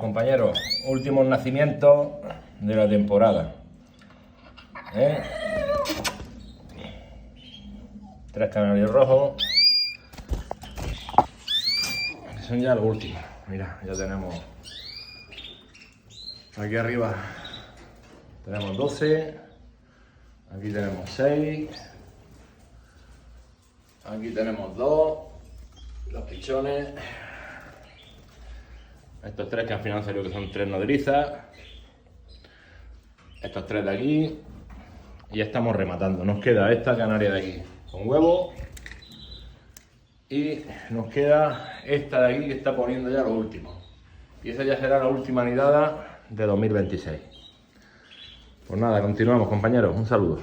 compañeros, últimos nacimientos de la temporada. 3 canarios rojos, que son ya los últimos. Mira, ya tenemos aquí arriba, tenemos 12, aquí tenemos 6, aquí tenemos 2, los pichones, estos 3 que al final salió que son 3 nodrizas, estos 3 de aquí, y ya estamos rematando. Nos queda esta canaria de aquí con huevo y nos queda esta de aquí que está poniendo ya lo último, y esa ya será la última nidada de 2026. Pues nada, continuamos, compañeros, un saludo.